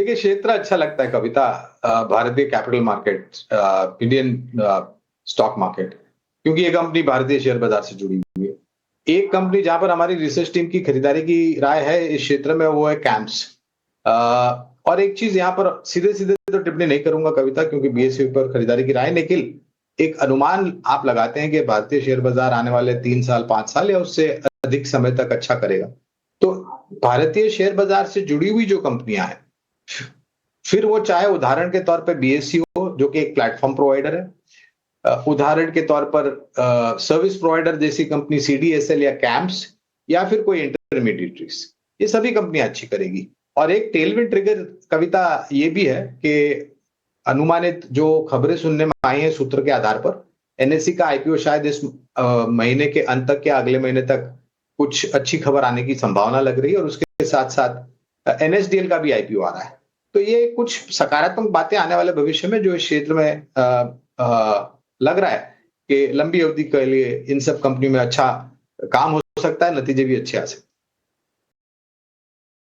देखिए, क्षेत्र अच्छा लगता है कविता, भारतीय capital market, Indian stock market, क्योंकि ये कंपनी भारतीय शेयर बाजार से जुड़ी हुई है। एक कंपनी जहां पर हमारी रिसर्च टीम की खरीदारी की राय है इस क्षेत्र में, वो है कैम्प्स। और एक चीज यहाँ पर सीधे-सीधे तो टिप्पणी नहीं करूँगा कविता, क्योंकि बीएसयू पर खरीदारी की राय, लेकिन एक अनुमान आप लगाते हैं कि भारतीय शेयर बाजार आने वाले 3 साल, 5 साल या उससे अधिक समय तक अच्छा करेगा। तो भारतीय शेयर बाजार से जुड़ी हुई जो कंपनियां हैं, फिर वो चाहे उदाहरण के तौर पे बीएसयू हो, जो कि एक प्लेटफॉर्म प्रोवाइडर है, उदाहरण के तौर पर सर्विस प्रोवाइडर जैसी कंपनी सीडीएसएल या कैम्प्स, या फिर कोई इंटरमीडिएटरीज, ये सभी कंपनियां अच्छी करेगी। और एक टेलविंड ट्रिगर कविता ये भी है कि अनुमानित जो खबरें सुनने में आई हैं सूत्र के आधार पर, एनएससी का आईपीओ शायद इस महीने के अंत तक या अगले महीने तक कुछ अच्छी खबर आने की संभावना लग रही है, और उसके साथ साथ एनएसडीएल का भी आईपीओ आ रहा है। तो ये कुछ सकारात्मक बातें आने वाले भविष्य में जो इस क्षेत्र में लग रहा है कि लंबी अवधि के लिए इन सब कंपनियों में अच्छा काम हो सकता है, नतीजे भी अच्छे आ सकते हैं।